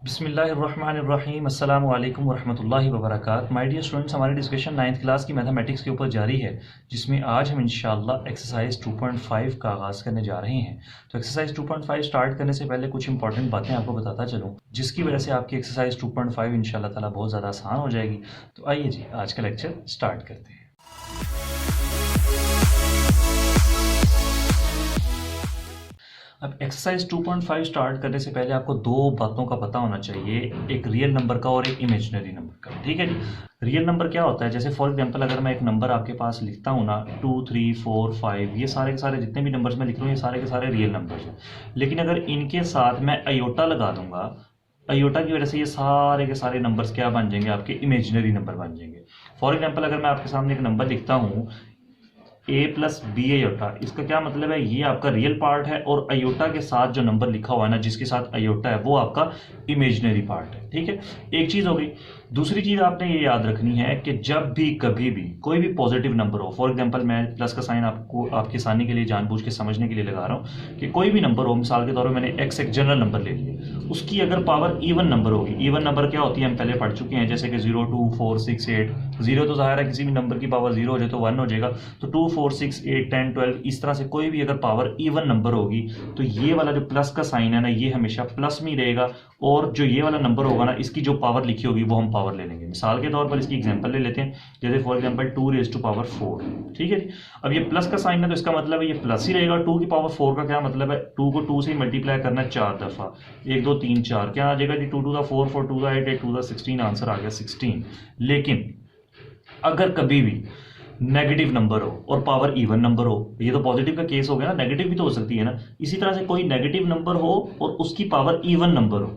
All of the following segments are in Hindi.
बिस्मिल्लाहिर्रहमानिर्रहीम अस्सलामु अलैकुम वरहमतुल्लाहि वबरकातुहू। माय डियर स्टूडेंट्स, हमारी डिस्कशन 9th क्लास की मैथमेटिक्स के ऊपर जारी है, जिसमें आज हम इंशाल्लाह एक्सरसाइज 2.5 का आगाज़ करने जा रहे हैं। तो एक्सरसाइज 2.5 स्टार्ट करने से पहले कुछ इंपॉर्टेंट बातें आपको बताता चलूँ, जिसकी वजह से आपकी एक्सरसाइज 2.5 इंशाल्लाह ताला बहुत ज़्यादा आसान हो जाएगी। तो आइए जी, आज का लेक्चर स्टार्ट करते हैं। अब एक्सरसाइज 2.5 स्टार्ट करने से पहले आपको दो बातों का पता होना चाहिए, एक रियल नंबर का और एक इमेजिनरी नंबर का। ठीक है जी। रियल नंबर क्या होता है? जैसे फॉर एग्जांपल अगर मैं एक नंबर आपके पास लिखता हूँ ना, 2 3 4 5, ये सारे के सारे जितने भी नंबर्स मैं लिख रहा हूँ ये सारे के सारे रियल नंबर्स हैं। लेकिन अगर इनके साथ मैं अयोटा लगा दूंगा, अयोटा की वजह से ये सारे के सारे नंबर्स क्या बन जाएंगे? आपके इमेजिनरी नंबर बन जाएंगे। फॉर एग्जाम्पल अगर मैं आपके सामने एक नंबर लिखता हूँ a प्लस बी अयोटा, इसका क्या मतलब है? ये आपका रियल पार्ट है और अयोटा के साथ जो नंबर लिखा हुआ है ना, जिसके साथ अयोटा है, वो आपका इमेजिनरी पार्ट है। ठीक है, एक चीज हो गई। दूसरी चीज आपने ये याद रखनी है कि जब भी कभी भी कोई भी पॉजिटिव नंबर हो, फॉर एग्जांपल मैं प्लस का साइन आपको आपकी आसानी के लिए जानबूझ के समझने के लिए लगा रहा हूँ कि कोई भी नंबर हो, मिसाल के तौर पर मैंने एक्स एक जनरल नंबर ले लिया, उसकी अगर पावर इवन नंबर होगी, इवन नंबर क्या होती है हम पहले पढ़ चुके हैं, जैसे कि 0 2 4 6 8, 0 तो जाहिर है किसी भी नंबर की पावर 0 हो जाए तो 1 हो जाएगा, तो 2 4 6 8 10 12 इस तरह से कोई भी अगर पावर इवन नंबर होगी तो ये वाला जो प्लस का साइन है ना, ये हमेशा प्लस में ही रहेगा, और जो ये वाला नंबर होगा ना, इसकी जो पावर लिखी होगी वो हम पावर ले लेंगे। मिसाल के तौर पर इसकी एग्जांपल ले लेते हैं, जैसे for example 2 raise to power 4। ठीक है जी। अब ये प्लस का साइन है तो इसका मतलब है ये प्लस ही रहेगा। 2 की पावर 4 का क्या मतलब है? 2 को 2 से मल्टीप्लाई करना 4 दफा, 1 2 3 4, क्या आ जाएगा जी? 2 to the 4 4 to the 8 8 to the 16, answer आ गया 16। लेकिन अगर कभी भी नेगेटिव नंबर हो और पावर इवन नंबर हो, ये तो पॉजिटिव का केस हो गया ना, नेगेटिव भी तो हो सकती है ना, इसी तरह से कोई नेगेटिव नंबर हो और उसकी पावर इवन नंबर हो।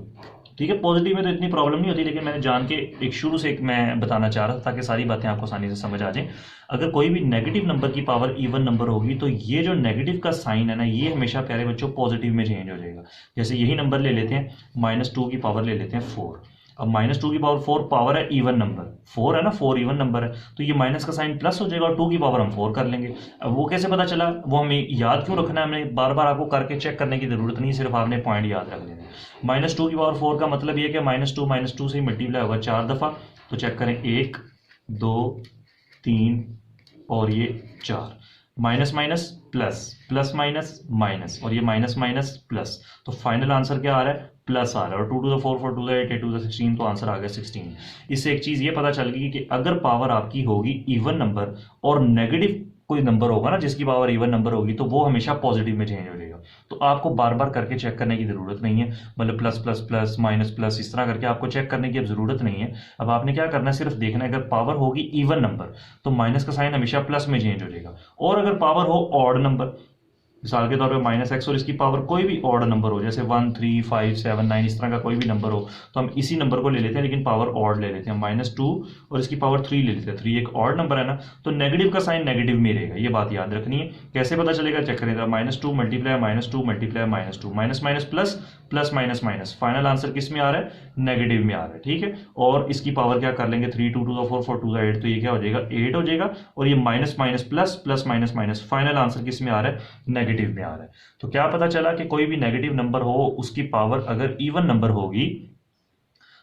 ठीक है, पॉजिटिव में तो इतनी प्रॉब्लम नहीं होती, लेकिन मैंने जान के एक शुरू से एक मैं बताना चाह रहा था ताकि सारी बातें आपको आसानी से समझ आ जाएं। अगर कोई भी नेगेटिव नंबर की पावर इवन नंबर होगी तो ये जो नेगेटिव का साइन है ना, ये हमेशा प्यारे बच्चों पॉजिटिव में चेंज हो जाएगा। जैसे यही नंबर ले लेते हैं, -2 की पावर ले लेते हैं 4। अब -2 की पावर 4 पावर है इवन नंबर, 4 है ना, 4 इवन नंबर है, तो ये माइनस का साइन प्लस हो जाएगा और 2 की पावर हम 4 कर लेंगे। अब वो कैसे पता चला? वो हमें याद क्यों रखना है? हमें बार बार आपको करके चेक करने की जरूरत नहीं, सिर्फ आपने पॉइंट याद रख लेना है। -2 की पावर 4 का मतलब ये कि -2 से ही मल्टीप्लाई होगा 4 दफा, तो चेक करें 1 2 3 और ये 4, minus minus plus, plus minus minus, और ये माइनस माइनस प्लस, तो फाइनल आंसर क्या आ रहा है? प्लस आ रहा है। और 2 to the 4 4 to the 8 8 to the 16, तो आंसर आ गया 16। इससे एक चीज ये पता चल गई कि अगर पावर आपकी होगी इवन नंबर और नेगेटिव कोई नंबर होगा ना जिसकी पावर इवन नंबर होगी, तो वो हमेशा पॉजिटिव में चेंज हो जाएगा। तो आपको बार बार करके चेक करने की जरूरत नहीं है, मतलब plus plus plus minus plus इस तरह करके आपको चेक करने की अब जरूरत नहीं है। अब आपने क्या करना है? सिर्फ देखना है, अगर पावर होगी इवन नंबर तो माइनस का साइन हमेशा प्लस में चेंज हो जाएगा, और अगर पावर हो ऑड नंबर, मिसाल के तौर पे -x, और इसकी पावर कोई भी ऑड नंबर हो, जैसे 1 3 5 7 9 इस तरह का कोई भी नंबर हो, तो हम इसी नंबर को ले लेते हैं, लेकिन पावर ऑड ले लेते हैं, -2 और इसकी पावर 3 ले लेते हैं। 3 एक ऑड नंबर है ना, तो नेगेटिव का साइन नेगेटिव में रहेगा, ये बात याद रखनी है। कैसे पता चलेगा? चेक करेगा, -2 multiply -2 multiply -2, minus minus plus, plus minus minus, final answer किस में आ रहा है? नेगेटिव में आ रहा है। ठीक है, और इसकी पावर क्या कर लेंगे? 3 2 टू द 4 4 टू द 8, तो ये क्या हो जाएगा? 8 हो जाएगा, और ये minus minus plus, plus minus minus, final answer किस में आ रहा है? नेगेटिव में आ रहा है। तो क्या पता चला कि कोई भी नेगेटिव नंबर हो, उसकी पावर अगर इवन नंबर होगी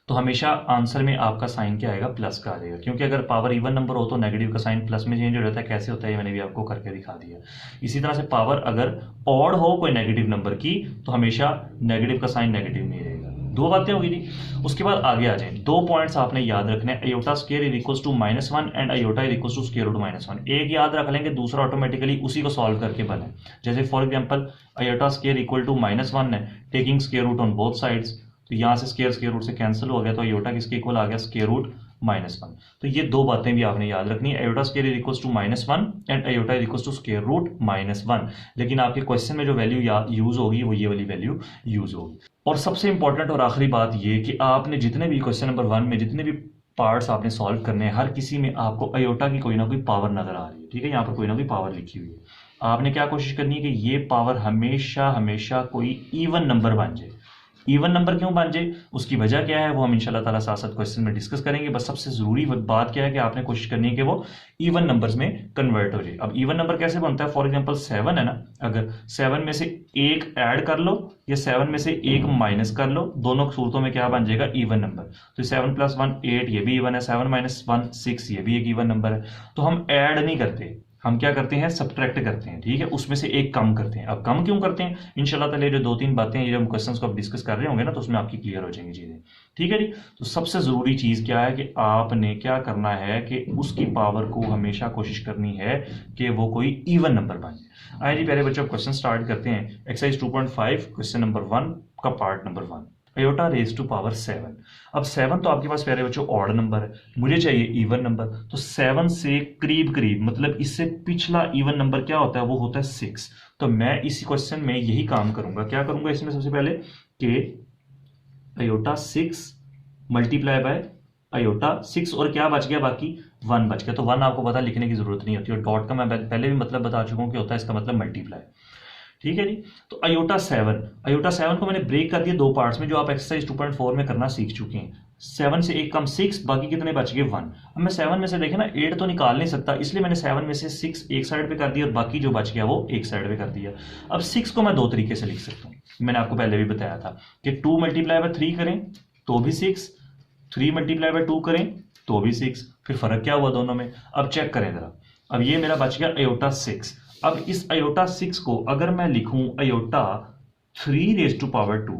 तो हमेशा आंसर में आपका साइन क्या आएगा? प्लस का आ जाएगा, क्योंकि अगर पावर इवन नंबर हो तो नेगेटिव का साइन प्लस में चेंज हो जाता है। कैसे होता है ये मैंने भी आपको करके दिखा दिया। इसी तरह से पावर अगर ऑड हो कोई नेगेटिव नंबर की तो हमेशा नेगेटिव का साइन नेगेटिव में रहेगा। दो बातें होगी थी। उसके बाद आगे आ जाए, दो पॉइंट्स आपने याद रखने हैं, iota square is equals to -1 and iota is equals to square root -1। एक याद रख लेंगे, दूसरा ऑटोमेटिकली उसी को सॉल्व करके बने। जैसे for example iota square equal to -1 है, taking square root on both sides, तो यहाँ से स्क्वायर रूट से कैंसिल हो गया, तो अयोटा किसके इक्वल आ गया? Square root -1। तो ये दो बातें भी आपने याद रखनी है, iota square is equals to -1 and iota is equals to square root -1। लेकिन आपके क्वेश्चन में जो वैल्यू यूज होगी वो ये वाली वैल्यू यूज होगी। और सबसे इंपॉर्टेंट और आखिरी बात ये कि आपने जितने भी क्वेश्चन नंबर 1 में जितने भी पार्ट्स आपने सॉल्व करने हैं, हर किसी में आपको अयोटा की कोई ना कोई पावर नजर आ रही है। ठीक है, यहाँ पर कोई ना कोई पावर लिखी हुई है। आपने क्या कोशिश करनी है कि ये पावर हमेशा हमेशा कोई इवन नंबर बन जाए, इवन नंबर क्यों बन जाए, उसकी वजह क्या है वो हम इंशाल्लाह ताला साथ साथ क्वेश्चन में डिस्कस करेंगे। बस सबसे जरूरी बात क्या है कि आपने कोशिश करनी है कि वो इवन नंबर्स में कन्वर्ट हो जाए। अब इवन नंबर कैसे बनता है, फॉर एग्जांपल 7 है ना, अगर 7 में से एक ऐड कर लो या 7 में से एक माइनस कर लो, दोनों सूरतों में क्या बन जाएगा, इवन नंबर। तो 7 + 1 8, ये भी इवन है, 7 - 1 6, ये भी एक इवन नंबर है। तो हम ऐड नहीं करते, हम क्या करते हैं, सब्ट्रैक्ट करते हैं, ठीक है, उसमें से एक कम करते हैं। अब कम क्यों करते हैं, इंशाल्लाह ताला जो 2-3 बातें ये हम क्वेश्चंस को अब डिस्कस कर रहे होंगे ना, तो उसमें आपकी क्लियर हो जाएंगी चीजें, ठीक है जी। तो सबसे जरूरी चीज क्या है कि आपने क्या करना है कि उसकी पावर को हमेशा कोशिश करनी है कि वो कोई इवन नंबर बन जाए। आइए जी प्यारे बच्चों, क्वेश्चन स्टार्ट करते हैं। एक्सरसाइज 2.5 क्वेश्चन नंबर 1 का part number 1, iota raise to power 7। अब 7 तो आपके पास प्यारे बच्चों ऑड नंबर है, मुझे चाहिए इवन नंबर। तो 7 से करीब करीब, मतलब इससे पिछला इवन नंबर क्या होता है, वो होता है 6। तो मैं इसी क्वेश्चन में यही काम करूंगा। क्या करूंगा इसमें, सबसे पहले कि आयोटा 6 मल्टीप्लाई बाय आयोटा 6, और क्या बच गया, बाकी 1 बच गया। तो 1 आपको पता लिखने की जरूरत नहीं होती, और डॉट का मैं पहले भी मतलब बता चुका हूं कि होता है इसका मतलब मल्टीप्लाई, ठीक है जी। तो आयोटा 7 को मैंने ब्रेक कर दिया 2 पार्ट्स में, जो आप एक्सरसाइज 2.4 में करना सीख चुके हैं। 7 से एक कम 6, बाकी कितने बच गए 1। अब मैं 7 में से देखे ना 8 तो निकाल नहीं सकता, इसलिए मैंने 7 में से 6 एक साइड पे कर दिया और बाकी जो बच गया वो एक साइड पे कर दिया। अब 6 को मैं 2 तरीके से लिख सकता हूँ, मैंने आपको पहले भी बताया था कि 2 × 3 करें तो भी 6, 3 × 2 करें तो भी 6। फिर फर्क क्या हुआ दोनों में, अब चेक करें जरा। अब ये मेरा बच गया आयोटा 6। अब इस आयोटा 6 को अगर मैं लिखूं आयोटा 3⁻²,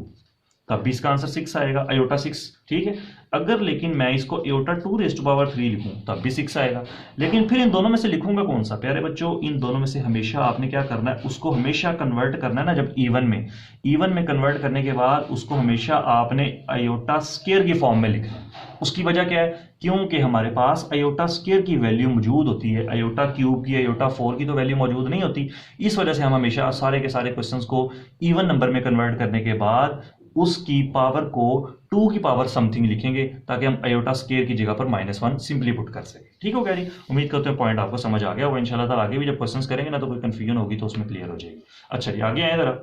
तब भी इसका आंसर 6 आएगा, आयोटा 6, ठीक है। अगर लेकिन मैं इसको आयोटा 2⁻³ लिखूं तब भी 6 आएगा। लेकिन फिर इन दोनों में से लिखूंगा कौन सा, प्यारे बच्चों इन दोनों में से हमेशा आपने क्या करना है, उसको हमेशा कन्वर्ट करना है ना, जब इवन में कन्वर्ट करने के बाद उसको हमेशा आपने आयोटा स्क्वायर की फॉर्म में लिखना है। उसकी वजह क्या है, क्योंकि हमारे पास आयोटा स्क्वायर की वैल्यू मौजूद होती है, आयोटा क्यूब की, आयोटा 4 की तो वैल्यू मौजूद नहीं होती। इस वजह से हम हमेशा सारे के सारे क्वेश्चंस को इवन नंबर में कन्वर्ट करने के बाद उसकी पावर को 2 की पावर समथिंग लिखेंगे, ताकि हम आयोटा स्क्वायर की जगह पर -1 सिंपली पुट कर सके। ठीक हो गया जी, उम्मीद करते हैं पॉइंट आपको समझ आ गया। वो इंशाल्लाह ताला आगे भी जब क्वेश्चंस करेंगे ना तो कोई कंफ्यूजन होगी तो उसमें क्लियर हो जाएगी। अच्छा जी, आगे आए जरा।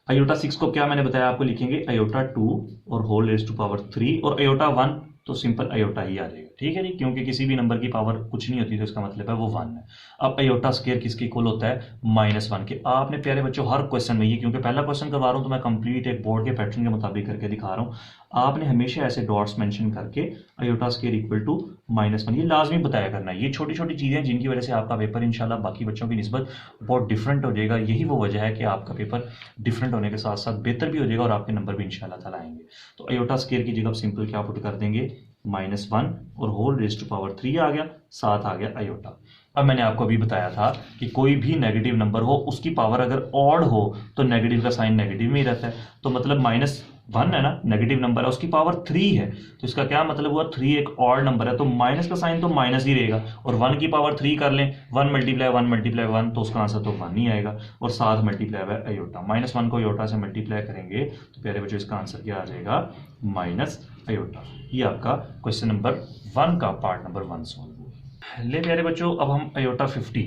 आयोटा 6 को क्या मैंने बताया आपको, लिखेंगे आयोटा 2 और होल रेज टू पावर 3, और आयोटा 1 तो सिंपल आयोटा ही आ जाएगा, ठीक है जी, क्योंकि किसी भी नंबर की पावर कुछ नहीं होती तो इसका मतलब है वो 1 है। अब आयोटा स्क्वायर किसके इक्वल होता है, -1 के। आपने प्यारे बच्चों हर क्वेश्चन में, ये क्योंकि पहला क्वेश्चन करवा रहा हूं तो मैं कंप्लीट एक बोर्ड के पैटर्न के मुताबिक करके दिखा रहा हूं, आपने हमेशा ऐसे डॉट्स मेंशन करके आयोटा स्क्वायर इक्वल टू -1 ये लाजमी बताया करना है। ये छोटी छोटी चीजें जिनकी वजह से आपका पेपर इंशाल्लाह बाकी बच्चों की निस्बत बहुत डिफरेंट हो जाएगा। यही वो वजह है कि आपका पेपर डिफरेंट होने के साथ साथ बेहतर भी हो जाएगा और आपके नंबर भी इंशाल्लाह ताला आएंगे। तो आयोटा स्क्वायर की जगह सिंपल क्या पुट कर देंगे, -1 और होल रेज टू पावर 3 आ गया, साथ आ गया आयोटा। अब मैंने आपको अभी बताया था कि कोई भी नेगेटिव नंबर हो उसकी पावर अगर ऑड हो तो नेगेटिव का साइन नेगेटिव में ही रहता है। तो मतलब -1 है ना, नेगेटिव नंबर है, उसकी पावर 3 है, तो इसका क्या मतलब हुआ, 3 एक ऑड नंबर है तो माइनस का साइन तो माइनस ही रहेगा। और 1 की पावर 3 कर लें, 1 × 1 × 1 तो उसका आंसर तो 1 ही आएगा, और साथ मल्टीप्लाई बाय आयोटा। -1 को आयोटा से मल्टीप्लाई करेंगे तो प्यारे बच्चों इसका आंसर क्या आ जाएगा, माइनस आयोटा। ये आपका क्वेश्चन नंबर 1 का पार्ट नंबर 1 सॉल्व हुआ। ले प्यारे बच्चों, अब हम आयोटा 50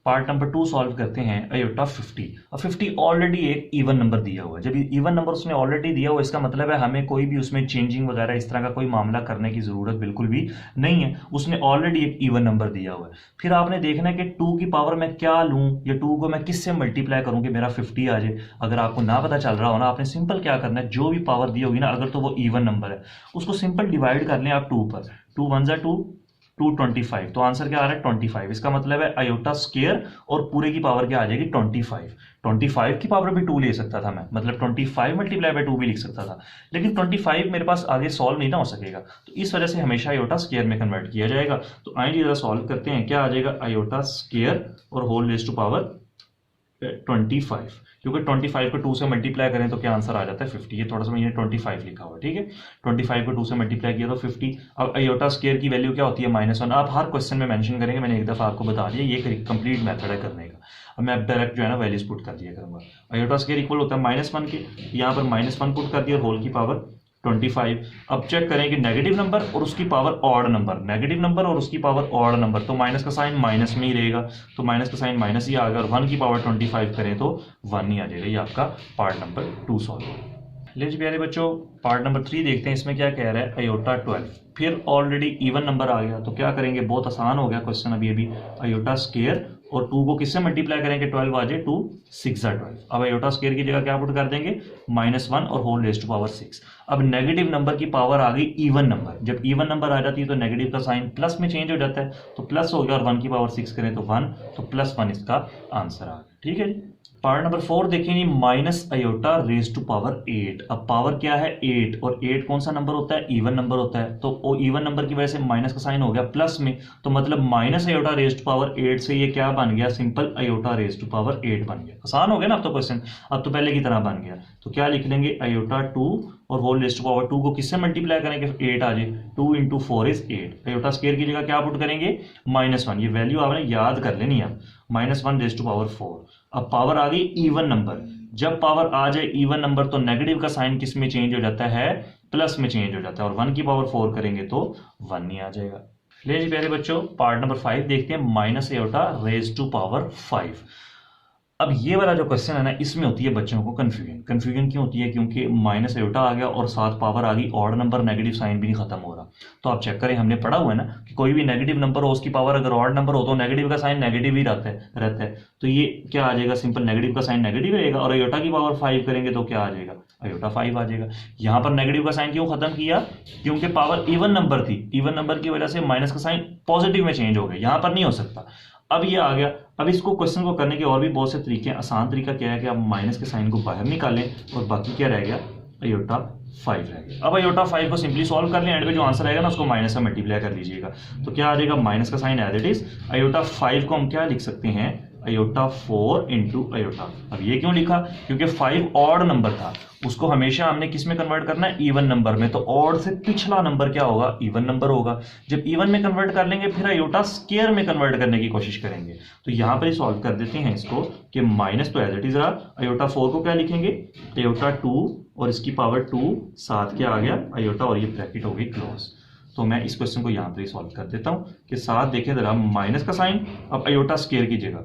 पार्ट नंबर 2 सॉल्व करते हैं। आयोटा 50, अब 50 ऑलरेडी एक इवन नंबर दिया हुआ है। जब इवन नंबर उसने ऑलरेडी दिया हुआ, इसका मतलब है हमें कोई भी उसमें चेंजिंग वगैरह इस तरह का कोई मामला करने की जरूरत बिल्कुल भी नहीं है, उसने ऑलरेडी एक इवन नंबर दिया हुआ है। फिर आपने देखना है कि 2 की पावर मैं क्या लूं या 2 को मैं किससे मल्टीप्लाई करूं कि मेरा 50 आ जाए। अगर आपको ना पता चल रहा हो ना, आपने सिंपल क्या करना है, जो भी पावर दी होगी ना, अगर तो वो इवन नंबर है उसको सिंपल डिवाइड कर लें आप 2 पर। 2 × 1 = 2, 225, तो आंसर क्या आ रहा है 25। इसका मतलब है आयोटा स्क्वायर और पूरे की पावर क्या आ जाएगी 25। 25 की पावर भी 2 ले सकता था मैं, मतलब 25 × 2 भी लिख सकता था, लेकिन 25 मेरे पास आगे सॉल्व नहीं ना हो सकेगा, तो इस वजह से हमेशा आयोटा स्क्वायर में कन्वर्ट किया जाएगा। तो आइए जरा सॉल्व करते हैं, क्या आ जाएगा, आयोटा स्क्वायर और होल रेज टू पावर 25, क्योंकि 25 को 2 से मल्टीप्लाई करें तो क्या आंसर आ जाता है 50। ये थोड़ा सा मैंने 25 लिखा हुआ, ठीक है, 25 को 2 से मल्टीप्लाई किया तो 50। अब आयोटा स्क्वायर की वैल्यू क्या होती है, -1। आप हर क्वेश्चन में मेंशन करेंगे, मैंने एक दफा आपको बता दिया, ये कंप्लीट मेथड है करने का। अब मैं डायरेक्ट जो है ना वैल्यूज पुट कर दिया करूंगा। आयोटा स्क्वायर इक्वल होता है -1 के, यहाँ पर -1 पुट कर दिया, होल की पावर 25। अब चेक करें कि नेगेटिव नंबर और उसकी power odd number, negative number और उसकी पावर ऑड नंबर, तो माइनस का साइन माइनस में ही रहेगा, तो माइनस का साइन माइनस ही आ गया, और 1 की पावर 25 करें तो 1 ही आ जाएगा। ये आपका पार्ट नंबर 2 सॉल्व। ले जी प्यारे बच्चों, पार्ट नंबर 3 देखते हैं। इसमें क्या कह रहा है, अयोटा 12। फिर ऑलरेडी इवन नंबर आ गया, तो क्या करेंगे, बहुत आसान हो गया क्वेश्चन अभी अयोटा स्केयर और 2 को किससे मल्टीप्लाई करेंगे, 12 आ जाए 2 6 12। अब अयोटा स्केयर की जगह क्या पुट कर देंगे, -1 और होल रेज़ टू पावर 6। अब नेगेटिव नंबर की पावर आ गई इवन नंबर। जब इवन नंबर आ जाती है तो नेगेटिव का साइन प्लस में चेंज हो जाता है, तो प्लस हो गया और 1 की पावर 6 करें तो 1, तो +1 इसका आंसर आ गया। ठीक है जी। पार्ट नंबर 4 देखेंगे, minus iota raise to power 8। अब पावर क्या है, 8, और 8 कौन सा नंबर होता है, इवन नंबर होता है। तो वो इवन नंबर की वजह से माइनस का साइन हो गया प्लस में, तो मतलब minus iota raise to power 8 से ये क्या बन गया, simple iota raise to power 8 बन गया। आसान हो गया ना अब तो क्वेश्चन, अब तो पहले की तरह बन गया। तो क्या लिख लेंगे, अयोटा 2 और होल रेज टू पावर 2 को किससे मल्टीप्लाई करेंगे, 8 आ जाए, 2 × 4 = 8। अयोटा स्केयर की जगह क्या पुट करेंगे, -1। ये वैल्यू आपने याद कर लेनी है, -1 रेज टू पावर 4। अब पावर आ गई इवन नंबर। जब पावर आ जाए इवन नंबर तो नेगेटिव का साइन किस में चेंज हो जाता है, प्लस में चेंज हो जाता है, और 1 की पावर 4 करेंगे तो 1 ही आ जाएगा। ले जी प्यारे बच्चों, पार्ट नंबर 5 देखते हैं, minus iota raise to power 5। अब ये वाला जो क्वेश्चन है ना, इसमें होती है बच्चों को कंफ्यूजन क्यों होती है, क्योंकि माइनस अयोटा आ गया और साथ पावर आ गई, ऑड नंबर, नेगेटिव साइन भी नहीं खत्म हो रहा। तो आप चेक करें, हमने पढ़ा हुआ है ना कि कोई भी नेगेटिव नंबर हो उसकी पावर अगर ऑड नंबर हो तो नेगेटिव का साइन नेगेटिव ही रहता है। तो ये क्या आ जाएगा, सिंपल नेगेटिव का साइन नेगेटिव रहेगा, और अयोटा की पावर 5 करेंगे तो क्या आ जाएगा, अयोटा 5 आ जाएगा। यहाँ पर नेगेटिव का साइन क्यों खत्म किया, क्योंकि पावर इवन नंबर थी, इवन नंबर की वजह से माइनस का साइन पॉजिटिव में चेंज हो गया, यहाँ पर नहीं हो सकता। अब ये आ गया। अब इसको क्वेश्चन को करने के और भी बहुत से तरीके हैं। आसान तरीका क्या है कि आप माइनस के साइन को बाहर निकालें और बाकी क्या रह गया, अयोटा 5 रह गया। अब अयोटा 5 को सिंपली सॉल्व कर लें, एंड में जो आंसर आएगा ना उसको माइनस से मल्टीप्लाई कर लीजिएगा। तो क्या आ जाएगा, माइनस का sign as it is, iota 5 को हम क्या लिख सकते हैं, अयोटा 4 × अयोटा। अब ये क्यों लिखा, क्योंकि 5 ऑड नंबर था, उसको हमेशा हमने किस में कन्वर्ट करना है, इवन नंबर में। तो ऑड से पिछला नंबर क्या होगा, इवन नंबर होगा। जब इवन में कन्वर्ट कर लेंगे फिर अयोटा स्केयर में कन्वर्ट करने की कोशिश करेंगे। तो यहां पर ही सॉल्व कर देते हैं इसको कि माइनस तो एज इट इज रहा, अयोटा 4 को क्या लिखेंगे, अयोटा 2 और इसकी पावर 2, साथ क्या आ गया, अयोटा, और ये ब्रैकेट हो गई क्लोज। तो मैं इस क्वेश्चन को यहां पर ही सॉल्व कर देता हूं कि साथ देखें जरा, माइनस का साइन, अब अयोटा स्केयर की जगह,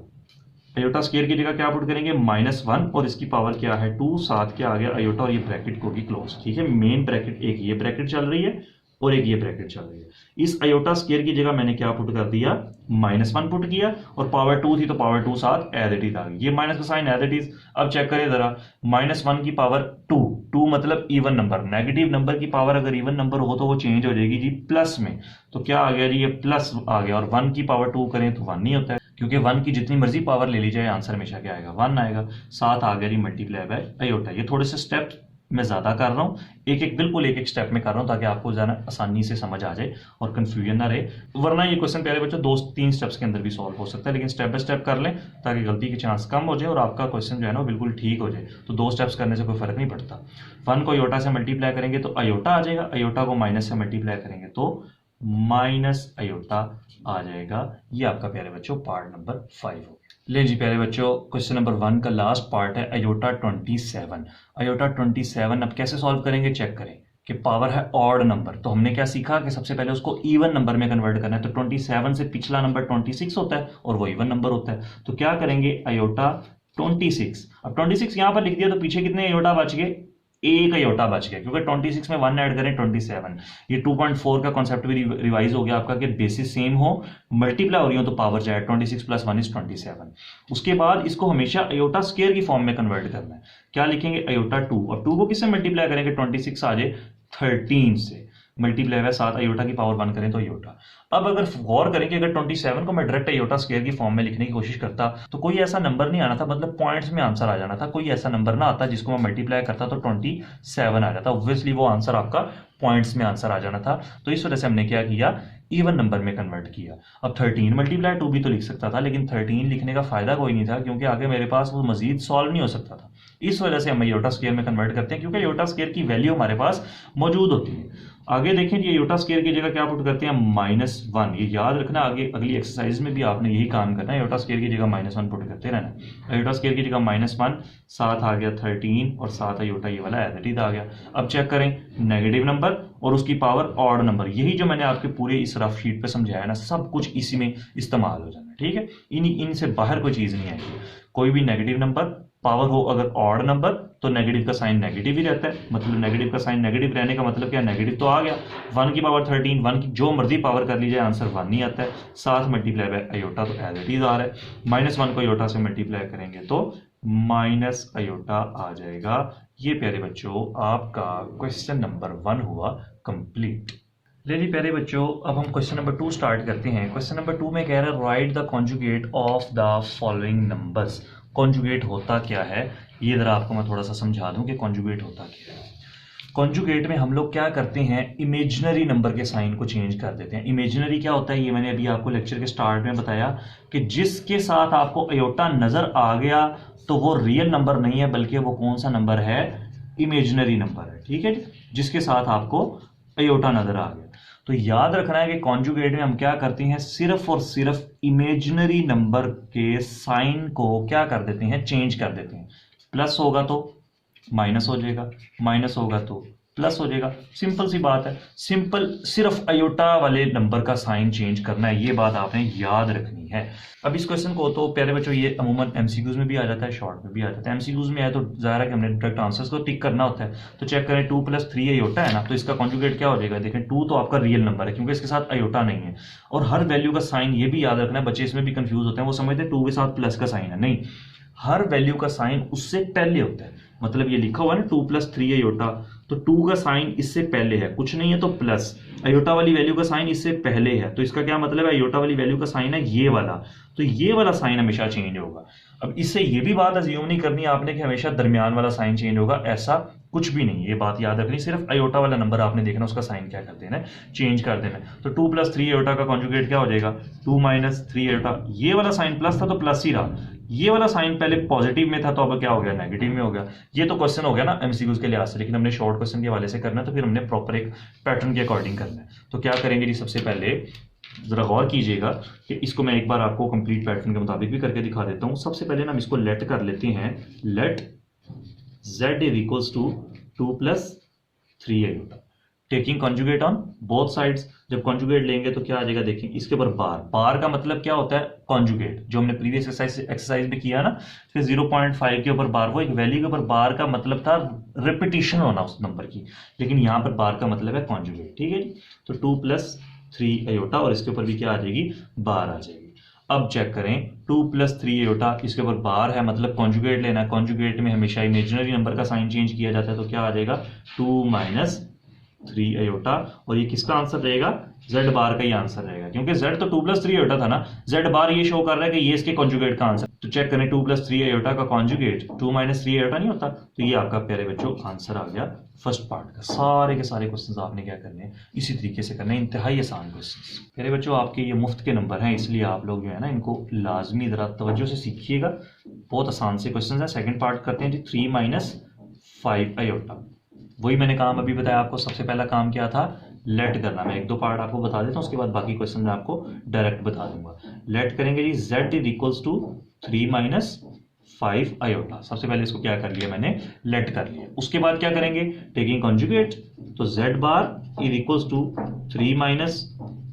अयोटा स्केयर की जगह क्या पुट करेंगे, -1 और इसकी पावर क्या है 2, साथ क्या आ गया, अयोटा, और ये ब्रैकेट को भी क्लोज। ठीक है, मेन ब्रैकेट, एक ये ब्रैकेट चल रही है और एक ये ब्रैकेट चल रही है। इस अयोटा स्केयर की जगह मैंने क्या पुट कर दिया, -1 पुट किया, और पावर 2 थी तो पावर 2 साथ एज इट इज आ गई। ये माइनस का साइन एज इट इज। अब चेक करें जरा, -1 की पावर 2 मतलब इवन नंबर, नेगेटिव नंबर की पावर अगर इवन नंबर हो तो वो चेंज हो जाएगी जी प्लस में। तो क्या आ गया जी, ये प्लस आ गया, और 1 की पावर 2 करें तो 1 नहीं होता है, क्योंकि 1 की जितनी मर्जी पावर ले ली जाए आंसर हमेशा क्या आएगा, 1 आएगा। साथ आ गया जी मल्टीप्लाई बाय अयोटा। ये थोड़े से स्टेप मैं ज्यादा कर रहा हूँ, बिल्कुल एक स्टेप में कर रहा हूँ ताकि आपको ज्यादा आसानी से समझ आ जाए और कंफ्यूजन ना रहे। वरना ये क्वेश्चन प्यारे बच्चों 2-3 स्टेप्स के अंदर भी सॉल्व हो सकता है, लेकिन स्टेप बाय स्टेप कर लें ताकि गलती के चांस कम हो जाए और आपका क्वेश्चन जो है ना बिल्कुल ठीक हो जाए। तो 2 स्टेप्स करने से कोई फर्क नहीं पड़ता। 1 को अयोटा से मल्टीप्लाई करेंगे तो अयोटा आ जाएगा, अयोटा को माइनस से मल्टीप्लाई करेंगे तो माइनस अयोटा आ जाएगा। ये आपका प्यारे बच्चों पार्ट नंबर 5 हो। ले जी प्यारे बच्चों, क्वेश्चन नंबर 1 का लास्ट पार्ट है अयोटा 27। अयोटा 27 अब कैसे सॉल्व करेंगे, चेक करें कि पावर है ऑड नंबर। तो हमने क्या सीखा कि सबसे पहले उसको इवन नंबर में कन्वर्ट करना है। तो 27 से पिछला नंबर 26 होता है और वो इवन नंबर होता है। तो क्या करेंगे, अयोटा 26। अब 26 यहां पर लिख दिया तो पीछे कितने अयोटा बच गए, एक अयोटा बच गया, क्योंकि 26 में 1 ऐड करें 27। ये 2.4 का कॉन्सेप्ट भी रिवाइज हो गया आपका कि बेसिस सेम हो, मल्टीप्लाई हो रही हो तो पावर जाए, 26 + 1 = 27। उसके बाद इसको हमेशा अयोटा स्केयर की फॉर्म में कन्वर्ट करना है। क्या लिखेंगे, अयोटा 2, और 2 को किससे मल्टीप्लाई करेंगे, 26 आ जाए 13 से, मल्टीप्लाई हुआ 7, अयोटा की पावर 1 करें तो अयोटा। अब अगर गौर करें कि अगर 27 को मैं डायरेक्ट अयोटा स्केयर की फॉर्म में लिखने की कोशिश करता तो कोई ऐसा नंबर नहीं आना था, मतलब पॉइंट्स में आंसर आ जाना था। कोई ऐसा नंबर ना आता जिसको मैं मल्टीप्लाई करता तो 27 आ जाता, ऑब्वियसली वो आंसर आपका पॉइंट्स में आंसर आ जाना था। तो इस वजह से हमने क्या किया, इवन नंबर में कन्वर्ट किया। अब 13 × 2 भी तो लिख सकता था, लेकिन 13 लिखने का फायदा कोई नहीं था क्योंकि आगे मेरे पास वो मजीद सॉल्व नहीं हो सकता था। इस वजह से हम अयोटा स्केयर में कन्वर्ट करते हैं, क्योंकि अयोटा स्केयर की वैल्यू हमारे पास मौजूद होती है। आगे देखें ये अयोटा स्केयर की जगह क्या पुट करते हैं, -1। ये याद रखना, आगे अगली एक्सरसाइज में भी आपने यही काम करना है, अयोटा स्केयर की जगह -1 पुट करते रहना। अयोटा स्केयर की जगह -1, साथ आ गया 13 और साथ अयोटा ये वाला एज इट इज आ गया। अब चेक करें, नेगेटिव नंबर और उसकी पावर ऑड नंबर, यही जो मैंने आपके पूरे इस रफ शीट पे समझाया ना, सब कुछ इसी में इस्तेमाल हो जाना है। ठीक है, इनसे बाहर कोई चीज नहीं आएगी। कोई भी नेगेटिव नंबर पावर हो अगर ऑड नंबर तो नेगेटिव का साइन नेगेटिव ही रहता है, मतलब नेगेटिव का साइन नेगेटिव रहने का मतलब क्या, नेगेटिव तो आ गया। 1 की पावर 13, 1 की जो मर्जी पावर कर लीजिए आंसर 1 ही आता है। 7 मल्टीप्लाई बाय अयोटा तो एज इट इज आ रहा है, -1 को अयोटा से मल्टीप्लाई करेंगे तो माइनस अयोटा आ जाएगा। ये प्यारे बच्चों आपका क्वेश्चन नंबर 1 हुआ कंप्लीट। ले जी प्यारे बच्चों, अब हम क्वेश्चन नंबर 2 स्टार्ट करते हैं। क्वेश्चन नंबर 2 में कह रहा है right the conjugate of the following numbers. Conjugate होता क्या है ये जरा आपको मैं थोड़ा सा समझा दूं कि कॉन्जुगेट होता क्या है। कॉन्जुगेट में हम लोग क्या करते हैं, इमेजिनरी नंबर के साइन को चेंज कर देते हैं। इमेजिनरी क्या होता है ये मैंने अभी आपको लेक्चर के स्टार्ट में बताया कि जिसके साथ आपको अयोटा नजर आ गया तो वो रियल नंबर नहीं है, बल्कि वो कौन सा नंबर है, इमेजिनरी नंबर है। ठीक है, जिसके साथ आपको अयोटा नजर आ गया। तो याद रखना है कि कॉन्जुगेट में हम क्या करते हैं, सिर्फ और सिर्फ इमेजिनरी नंबर के साइन को क्या कर देते हैं, चेंज कर देते हैं। प्लस होगा तो माइनस हो जाएगा, माइनस होगा तो प्लस हो जाएगा। सिंपल सी बात है, सिंपल, सिर्फ अयोटा वाले नंबर का साइन चेंज करना है, ये बात आपने याद रखनी है। अब इस क्वेश्चन को तो प्यारे बच्चों ये अमूमन एमसीक्यूज में भी आ जाता है, शॉर्ट में भी आ जाता है। एमसीक्यूज में आया तो जाहिर है कि हमने डायरेक्ट आंसर्स को टिक करना होता है। तो चेक करें 2 + 3 अयोटा है ना, तो इसका कॉन्जुगेट क्या हो जाएगा, देखें 2 तो आपका रियल नंबर है क्योंकि इसके साथ अयोटा नहीं है। और हर वैल्यू का साइन ये भी याद रखना है, बच्चे इसमें भी कंफ्यूज होते हैं, वो समझते हैं 2 के साथ प्लस का साइन है, नहीं, हर वैल्यू का साइन उससे पहले होता है। मतलब ये लिखा हुआ है ना 2 + 3 अयोटा, तो 2 का साइन इससे पहले है, कुछ नहीं है तो प्लस, अयोटा वाली वैल्यू का साइन इससे पहले है, तो इसका क्या मतलब है, अयोटा वाली वैल्यू का साइन है ये वाला, तो ये वाला साइन हमेशा चेंज होगा। अब इससे ये भी बात अज्यूम नहीं करनी आपने कि हमेशा दरमियान वाला साइन चेंज होगा, ऐसा कुछ भी नहीं, ये बात याद रखनी। सिर्फ अयोटा वाला नंबर आपने देखना, उसका साइन क्या कर देना है, चेंज कर देना है। तो 2 + 3 अयोटा का कॉन्जुगेट क्या हो जाएगा, 2 - 3 अयोटा। ये वाला साइन प्लस था तो प्लस ही रहा, ये वाला साइन पहले पॉजिटिव में था तो अब क्या हो गया, नेगेटिव में हो गया। ये तो क्वेश्चन हो गया ना एमसीक्यूज के लिहाज से, लेकिन हमने शॉर्ट क्वेश्चन के हवाले से करना है तो फिर हमने प्रॉपर एक पैटर्न के अकॉर्डिंग करना है। तो क्या करेंगे जी, सबसे पहले जरा गौर कीजिएगा कि इसको मैं एक बार आपको कंप्लीट पैटर्न के मुताबिक भी करके दिखा देता हूं। सबसे पहले ना हम इसको लेट कर लेते हैं, let z = 2 + 3 iota, taking conjugate on both sides. जब कॉन्जुगेट लेंगे तो क्या आ जाएगा, देखिए इसके ऊपर बार, बार का मतलब क्या होता है, कॉन्जुगेट, जो हमने प्रीवियस एक्सरसाइज में किया ना, फिर 0.5 के ऊपर बार, वो एक वैल्यू के ऊपर बार का मतलब था रिपीटिशन होना उस नंबर की, लेकिन यहाँ पर बार का मतलब है कॉन्जुगेट। ठीक है जी, तो 2 + 3 अयोटा और इसके ऊपर भी क्या आ जाएगी, बार आ जाएगी। अब चेक करें 2 + 3 अयोटा, इसके ऊपर बार है मतलब कॉन्जुगेट लेना है। कॉन्जुगेट में हमेशा इमेजिनरी नंबर का साइन चेंज किया जाता है, तो क्या आ जाएगा 2 - 3 अयोटा, और ये किसका आंसर रहेगा, z बार का ही आंसर रहेगा, क्योंकि z तो 2 + 3 अयोटा था ना, z बार ये शो कर रहा है कि ये इसके कॉन्जुगेट का आंसर। तो चेक करें 2 + 3 अयोटा का कॉन्जुगेट 2 - 3 अयोटा नहीं होता, तो ये आपका प्यारे बच्चों आंसर आ गया फर्स्ट पार्ट का। सारे के सारे क्वेश्चंस आपने क्या करने हैं, इसी तरीके से करने हैं, इंतहाई आसान क्वेश्चंस। प्यारे बच्चों आपके ये मुफ्त के नंबर हैं, इसलिए आप लोग जो है ना इनको लाजमी जरा तवज्जो से सीखिएगा, बहुत आसान से क्वेश्चन है। सेकेंड पार्ट करते हैं जी, 3 - 5 अयोटा। वही मैंने काम अभी बताया आपको, सबसे पहला काम क्या था, लेट करना। मैं 1-2 पार्ट आपको बता देता हूँ, उसके बाद बाकी क्वेश्चन मैं आपको डायरेक्ट बता दूंगा। लेट करेंगे जी, z = 3 - 5 अयोटा। सबसे पहले इसको क्या कर लिया मैंने, लेट कर लिया। उसके बाद क्या करेंगे, टेकिंग कॉन्जुगेट, तो z बार = 3 -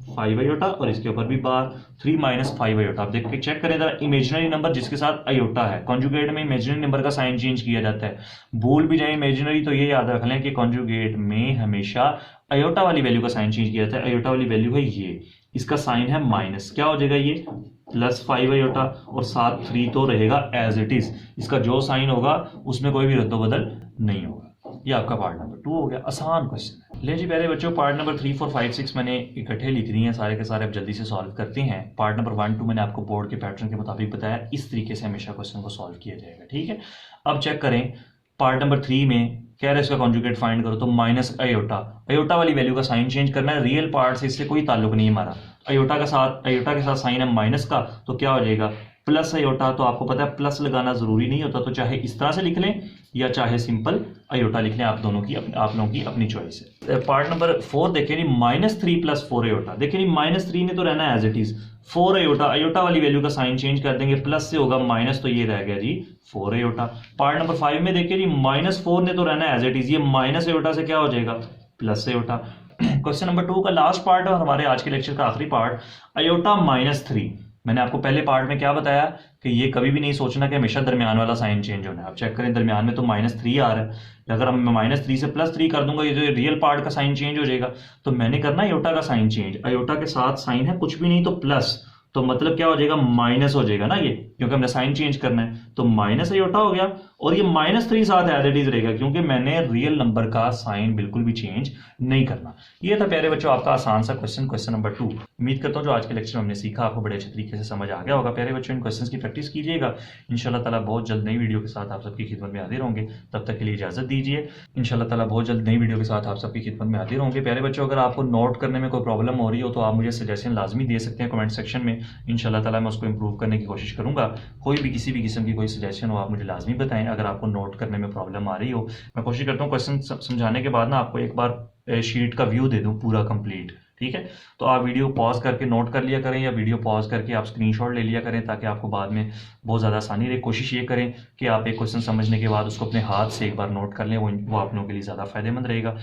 5 अयोटा और इसके ऊपर भी बार 3 - 5 अयोटा। आप देख के चेक करें जरा, इमेजिनरी नंबर जिसके साथ अयोटा है, कॉन्जुगेट में इमेजिनरी नंबर का साइन चेंज किया जाता है। भूल भी जाए इमेजिनरी तो ये याद रख लें कि कॉन्जुगेट में हमेशा अयोटा वाली वैल्यू का साइन चेंज किया जाता है। अयोटा वाली वैल्यू है ये, इसका साइन है माइनस, क्या हो जाएगा ये +5 अयोटा, और साथ 3 तो रहेगा एज इट इज, इसका जो साइन होगा उसमें कोई भी रद्दोबदल नहीं होगा। ये आपका पार्ट नंबर 2 हो गया, आसान क्वेश्चन है। ले जी प्यारे बच्चों, पार्ट नंबर 3, 4, 5, 6 मैंने इकट्ठे लिख दिए हैं सारे के सारे, अब जल्दी से सॉल्व करते हैं। पार्ट नंबर 1, 2 मैंने आपको बोर्ड के पैटर्न के मुताबिक बताया, इस तरीके से हमेशा क्वेश्चन को सॉल्व किया जाएगा। ठीक है, अब चेक करें पार्ट नंबर 3 में कह रहे इसका कॉन्जुगेट फाइंड करो, तो माइनस अयोटा, अयोटा वाली वैल्यू का साइन चेंज करना है। रियल पार्ट से इससे कोई ताल्लुक नहीं हमारा, अयोटा के साथ साइन है माइनस का, तो क्या हो जाएगा प्लस अयोटा। तो आपको पता है प्लस लगाना जरूरी नहीं होता, तो चाहे इस तरह से लिख लें या चाहे सिंपल अयोटा लिख लें, आप लोगों की अपनी चॉइस है। पार्ट नंबर 4 देखें जी, -3 + 4 अयोटा। देखिए जी, -3 ने तो रहना है as it is, 4 iota, iota वाली वैल्यू का साइन चेंज कर देंगे, प्लस से होगा माइनस, तो ये रह गया जी 4 अयोटा। पार्ट नंबर 5 में देखिए जी, -4 ने तो रहना है एज इट इज, ये माइनस अयोटा से क्या हो जाएगा प्लस अयोटा। क्वेश्चन नंबर 2 का लास्ट पार्ट और हमारे आज के लेक्चर का आखिरी पार्ट, अयोटा -3, मैंने आपको पहले पार्ट में क्या बताया कि ये कभी भी नहीं सोचना कि हमेशा दरमियान वाला साइन चेंज होना है। आप चेक करें दरमियान में तो -3 आ रहा है, अगर हम -3 से +3 कर दूंगा ये जो रियल पार्ट का साइन चेंज हो जाएगा। तो मैंने करना अयोटा का साइन चेंज, अयोटा के साथ साइन है कुछ भी नहीं तो प्लस, तो मतलब क्या हो जाएगा माइनस हो जाएगा ना ये, क्योंकि हमने साइन चेंज करना है। तो माइनस अयोटा हो गया और ये -3 साथ एज इट इज रहेगा क्योंकि मैंने रियल नंबर का साइन बिल्कुल भी चेंज नहीं करना। ये था प्यारे बच्चों आपका आसान सा क्वेश्चन नंबर 2। उम्मीद करता हूँ जो आज के लेक्चर में हमने सीखा आपको बड़े अच्छे तरीके से समझ आ गया होगा। प्यारे बच्चों इन क्वेश्चंस की प्रैक्टिस कीजिएगा। इंशाल्लाह ताला बहुत जल्द नई वीडियो के साथ आप सबकी खिदमत में हाजिर होंगे, तब तक के लिए इजाजत दीजिए। इंशाल्लाह ताला बहुत जल्द नई वीडियो के साथ आप सबकी खिदमत में हाजिर होंगे। प्यारे बच्चों अगर आपको नोट करने में कोई प्रॉब्लम हो रही हो तो आप मुझे सजेशन लाजमी दे सकते हैं कमेंट सेक्शन में। इंशाल्लाह ताला मैं उसको इंप्रूव करने की कोशिश करूंगा। कोई भी किसी भी किस्म की कोई सजेशन हो आप मुझे लाजमी बताएं। अगर आपको नोट करने में प्रॉब्लम आ रही हो, मैं कोशिश करता हूँ क्वेश्चन समझाने के बाद ना आपको एक बार शीट का व्यू दे दूं पूरा कंप्लीट, ठीक है। तो आप वीडियो पॉज करके नोट कर लिया करें या वीडियो पॉज करके आप स्क्रीनशॉट ले लिया करें ताकि आपको बाद में बहुत ज़्यादा आसानी रहे। कोशिश ये करें कि आप एक क्वेश्चन समझने के बाद उसको अपने हाथ से एक बार नोट कर लें, वो आप लोगों के लिए ज़्यादा फायदेमंद रहेगा।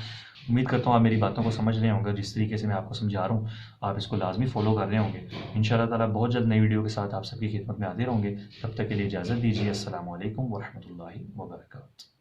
उम्मीद करता हूँ आप मेरी बातों को समझ रहे होंगे, जिस तरीके से मैं आपको समझा रहा हूँ आप इसको लाजमी फॉलो कर रहे होंगे। इंशाल्लाह ताला बहुत जल्द नई वीडियो के साथ आप सबकी खिदमत में हाजिर होंगे। तब तक के लिए इजाज़त दीजिए। अस्सलाम वालेकुम वरहमतुल्लाहि वबरकातुहू।